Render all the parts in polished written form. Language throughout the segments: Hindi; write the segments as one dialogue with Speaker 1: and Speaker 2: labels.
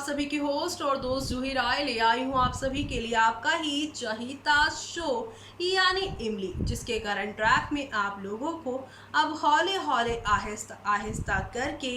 Speaker 1: सभी की होस्ट और दोस्त जूही राय ले आई हूँ आप सभी के लिए आपका ही चहीता शो यानी इमली, जिसके करंट ट्रैक में आप लोगों को अब हौले हौले आहिस्ता आहिस्ता करके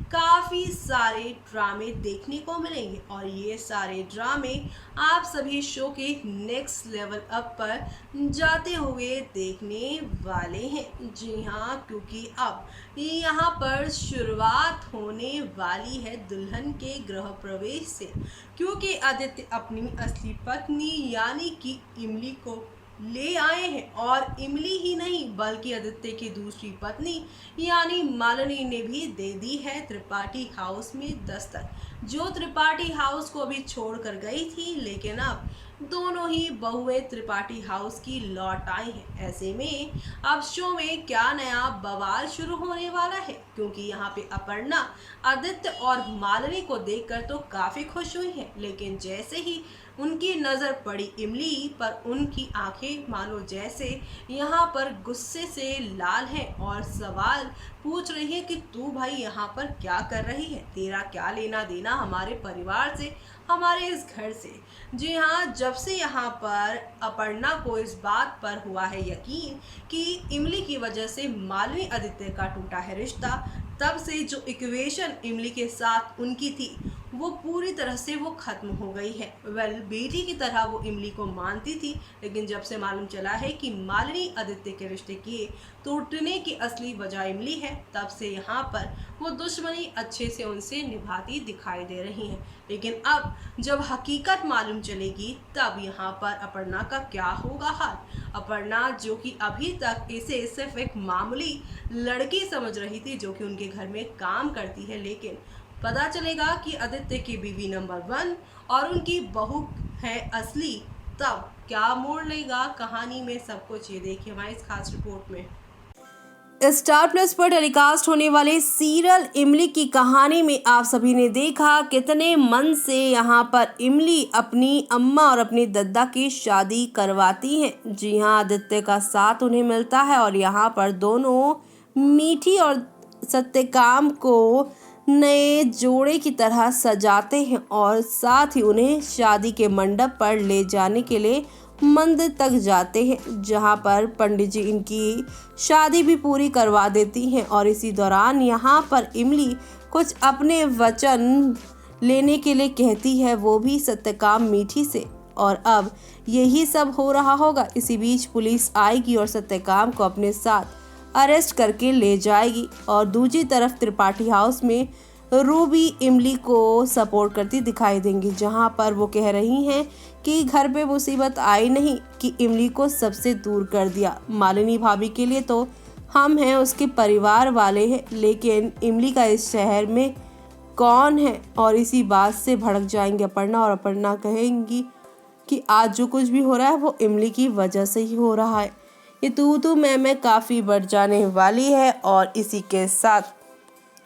Speaker 1: काफ़ी सारे ड्रामे देखने को मिलेंगे और ये सारे ड्रामे आप सभी शो के नेक्स्ट लेवल अप पर जाते हुए देखने वाले हैं। जी हाँ, क्योंकि अब यहाँ पर शुरुआत होने वाली है दुल्हन के गृह प्रवेश से, क्योंकि आदित्य अपनी असली पत्नी यानी कि इमली को ले आए हैं और इमली ही नहीं बल्कि आदित्य की दूसरी पत्नी यानी मालिनी ने भी दे दी है त्रिपाठी हाउस में दस्तक, जो त्रिपाठी हाउस को अभी छोड़कर गई थी, लेकिन अब दोनों ही बहुएं त्रिपाठी हाउस की लौट आई हैं। ऐसे में अब शो में क्या नया बवाल शुरू होने वाला है, क्योंकि यहाँ पे अपर्णा आदित्य और मालिनी को देखकर तो काफी खुश हुई है, लेकिन जैसे ही उनकी नजर पड़ी इमली पर, उनकी आंखें मानो जैसे यहाँ पर गुस्से से लाल हैं और सवाल पूछ रही है कि तू भाई यहाँ पर क्या कर रही है, तेरा क्या लेना देना हमारे परिवार से, हमारे इस घर से। जी हाँ, जब से यहाँ पर अपर्णा को इस बात पर हुआ है यकीन कि इमली की वजह से मालवी आदित्य का टूटा है रिश्ता, तब से जो इक्वेशन इमली के साथ उनकी थी वो पूरी तरह से वो खत्म हो गई है। बेटी की तरह वो इमली को मानती थी, लेकिन जब से मालूम चला है कि मालिनी आदित्य के रिश्ते के टूटने की असली वजह इमली है, तब से यहाँ पर वो दुश्मनी अच्छे से उनसे निभाती दिखाई दे रही है। लेकिन अब जब हकीकत मालूम चलेगी तब यहाँ पर अपर्णा का क्या होगा हाल। अपर्णा जो कि अभी तक इसे सिर्फ एक मामूली लड़की समझ रही थी जो कि उनके घर में काम करती है, लेकिन पता चलेगा कि आदित्य की बीवी नंबर 1 और उनकी बहू है असली, तब क्या मोड़ लेगा कहानी में, सब कुछ ये देखिए हमारी इस खास रिपोर्ट में। स्टार प्लस पर टेलीकास्ट होने वाले सीरियल इमली की कहानी में आप सभी ने देखा कितने मन से यहाँ पर इमली अपनी अम्मा और अपनी दद्दा की शादी करवाती हैं। जी हाँ, आदित्य का साथ उन्हें मिलता है और यहाँ पर दोनों मीठी और सत्यकाम को नए जोड़े की तरह सजाते हैं और साथ ही उन्हें शादी के मंडप पर ले जाने के लिए मंदिर तक जाते हैं, जहां पर पंडित जी इनकी शादी भी पूरी करवा देती हैं। और इसी दौरान यहां पर इमली कुछ अपने वचन लेने के लिए कहती है, वो भी सत्यकाम मीठी से। और अब यही सब हो रहा होगा। इसी बीच पुलिस आएगी और सत्यकाम को अपने साथ अरेस्ट करके ले जाएगी और दूसरी तरफ त्रिपाठी हाउस में रूबी इमली को सपोर्ट करती दिखाई देंगी, जहां पर वो कह रही हैं कि घर पे मुसीबत आई नहीं कि इमली को सबसे दूर कर दिया। मालिनी भाभी के लिए तो हम हैं, उसके परिवार वाले हैं, लेकिन इमली का इस शहर में कौन है। और इसी बात से भड़क जाएंगे अपर्णा और अपर्णा कहेंगी कि आज जो कुछ भी हो रहा है वो इमली की वजह से ही हो रहा है। ये तू मैं काफ़ी बढ़ जाने वाली है और इसी के साथ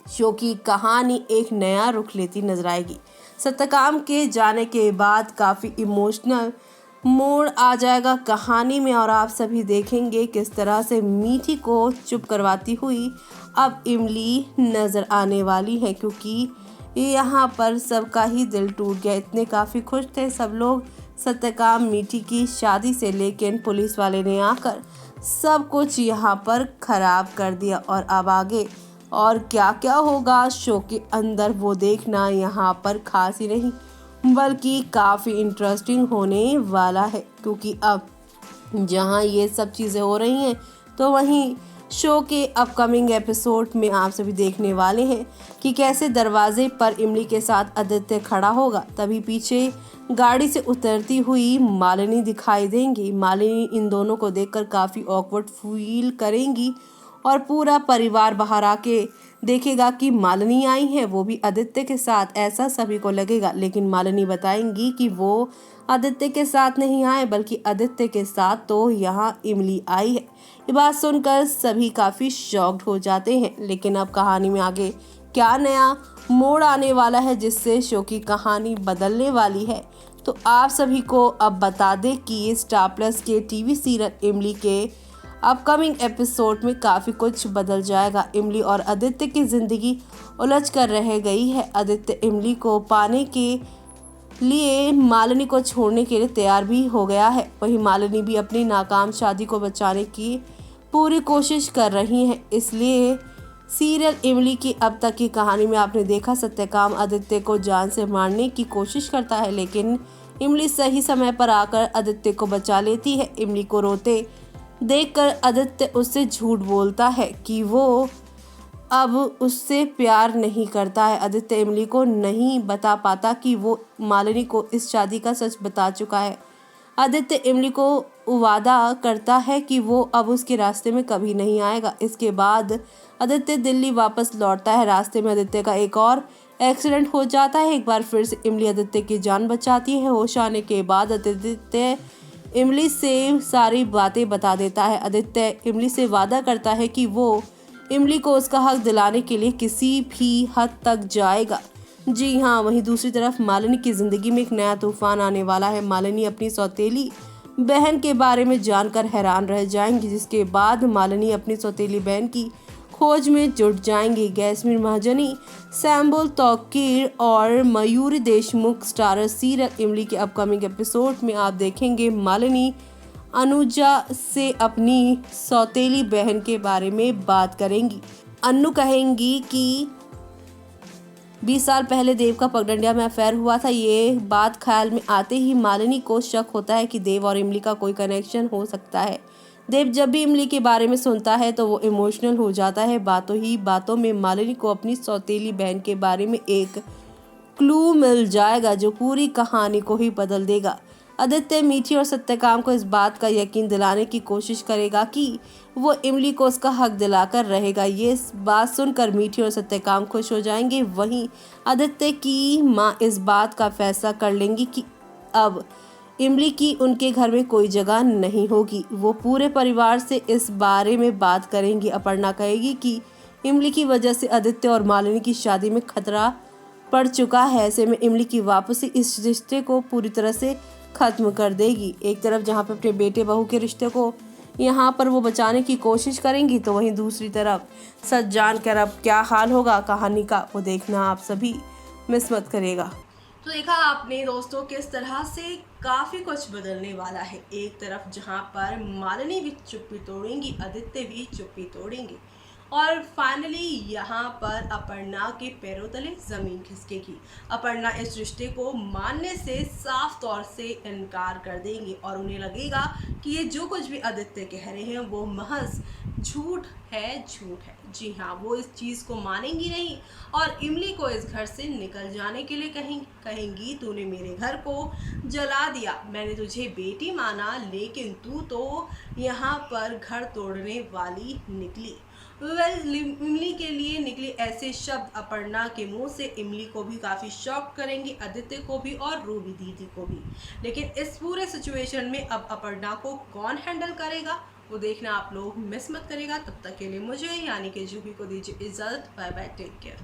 Speaker 1: शो की कहानी एक नया रुख लेती नजर आएगी। सत्यकाम के जाने के बाद काफ़ी इमोशनल मोड़ आ जाएगा कहानी में और आप सभी देखेंगे किस तरह से मीठी को चुप करवाती हुई अब इमली नज़र आने वाली है, क्योंकि यहाँ पर सबका ही दिल टूट गया। इतने काफ़ी खुश थे सब लोग सत्यकाम मीठी की शादी से, लेकिन पुलिस वाले ने आकर सब कुछ यहाँ पर खराब कर दिया। और अब आगे और क्या क्या होगा शो के अंदर वो देखना यहाँ पर खास ही नहीं बल्कि काफ़ी इंटरेस्टिंग होने वाला है, क्योंकि अब जहाँ ये सब चीज़ें हो रही हैं तो वहीं शो के अपकमिंग एपिसोड में आप सभी देखने वाले हैं कि कैसे दरवाजे पर इमली के साथ आदित्य खड़ा होगा, तभी पीछे गाड़ी से उतरती हुई मालिनी दिखाई देंगी। मालिनी इन दोनों को देखकर काफ़ी ऑकवर्ड फील करेंगी और पूरा परिवार बाहर आके देखेगा कि मालिनी आई है, वो भी आदित्य के साथ। ऐसा सभी को लगेगा, लेकिन मालिनी बताएंगी कि वो आदित्य के साथ नहीं आए बल्कि आदित्य के साथ तो यहाँ इमली आई है। ये बात सुनकर सभी काफ़ी शॉक्ड हो जाते हैं, लेकिन अब कहानी में आगे क्या नया मोड़ आने वाला है जिससे शो की कहानी बदलने वाली है, तो आप सभी को अब बता दें कि स्टार प्लस के टीवी सीरियल इमली के अपकमिंग एपिसोड में काफ़ी कुछ बदल जाएगा। इमली और आदित्य की ज़िंदगी उलझ कर रह गई है। आदित्य इमली को पाने के लिए मालिनी को छोड़ने के लिए तैयार भी हो गया है। वहीं मालिनी भी अपनी नाकाम शादी को बचाने की पूरी कोशिश कर रही है। इसलिए सीरियल इमली की अब तक की कहानी में आपने देखा, सत्यकाम आदित्य को जान से मारने की कोशिश करता है, लेकिन इमली सही समय पर आकर आदित्य को बचा लेती है। इमली को रोते देखकर आदित्य उससे झूठ बोलता है कि वो अब उससे प्यार नहीं करता है। आदित्य इमली को नहीं बता पाता कि वो मालिनी को इस शादी का सच बता चुका है। आदित्य इमली को वादा करता है कि वो अब उसके रास्ते में कभी नहीं आएगा। इसके बाद आदित्य दिल्ली वापस लौटता है। रास्ते में आदित्य का एक और एक्सीडेंट हो जाता है। एक बार फिर से इमली आदित्य की जान बचाती है। होश आने के बाद आदित्य इमली से सारी बातें बता देता है। आदित्य इमली से वादा करता है कि वो इमली को उसका हक दिलाने के लिए किसी भी हद तक जाएगा। जी हाँ, वहीं दूसरी तरफ मालिनी की जिंदगी में एक नया तूफान आने वाला है। मालिनी अपनी सौतेली बहन के बारे में जानकर हैरान रह जाएंगी, जिसके बाद मालिनी अपनी सौतेली बहन की खोज में जुट जाएंगी। गैस्मिन महाजनी, सैम्बुल तौकीर और मयूरी देशमुख स्टारर सीरियल इमली के अपकमिंग एपिसोड में आप देखेंगे मालिनी अनुजा से अपनी सौतेली बहन के बारे में बात करेंगी। अन्नू कहेंगी कि 20 साल पहले देव का पगडंडिया में अफेयर हुआ था। ये बात ख्याल में आते ही मालिनी को शक होता है कि देव और इमली का कोई कनेक्शन हो सकता है। देव जब भी इमली के बारे में सुनता है तो वो इमोशनल हो जाता है। बातों ही बातों में मालिनी को अपनी सौतेली बहन के बारे में एक क्लू मिल जाएगा जो पूरी कहानी को ही बदल देगा। आदित्य मीठी और सत्यकाम को इस बात का यकीन दिलाने की कोशिश करेगा कि वो इमली को उसका हक दिलाकर रहेगा। ये बात सुनकर मीठी और सत्यकाम खुश हो जाएंगे। वहीं आदित्य की माँ इस बात का फैसला कर लेंगी कि अब इमली की उनके घर में कोई जगह नहीं होगी। वो पूरे परिवार से इस बारे में बात करेंगी। अपर्णा कहेगी कि इमली की वजह से आदित्य और मालिनी की शादी में खतरा पड़ चुका है। ऐसे में इमली की वापसी इस रिश्ते को पूरी तरह से खत्म कर देगी। एक तरफ जहाँ पर अपने बेटे बहू के रिश्ते को यहाँ पर वो बचाने की कोशिश करेंगी, तो वहीं दूसरी तरफ सच जानकर अब क्या हाल होगा कहानी का, वो देखना आप सभी मिस मत करेगा। तो देखा आपने दोस्तों किस तरह से काफ़ी कुछ बदलने वाला है। एक तरफ जहाँ पर मालिनी भी चुप्पी तोड़ेंगी, आदित्य भी चुप्पी तोड़ेंगे और फाइनली यहाँ पर अपर्णा के पैरों तले ज़मीन खिसकेगी। अपर्णा इस रिश्ते को मानने से साफ तौर से इनकार कर देंगी और उन्हें लगेगा कि ये जो कुछ भी आदित्य कह रहे हैं वो महज झूठ है। जी हाँ, वो इस चीज़ को मानेंगी नहीं और इमली को इस घर से निकल जाने के लिए कहेंगी तूने मेरे घर को जला दिया, मैंने तुझे बेटी माना, लेकिन तू तो यहाँ पर घर तोड़ने वाली निकली। इमली के लिए निकले ऐसे शब्द अपर्णा के मुंह से इमली को भी काफ़ी शॉक करेंगे, आदित्य को भी और रूबी दीदी को भी। लेकिन इस पूरे सिचुएशन में अब अपर्णा को कौन हैंडल करेगा वो देखना आप लोग मिस मत करेगा। तब तक के लिए मुझे यानी कि जूही को दीजिए इजाज़त। Bye bye, take care.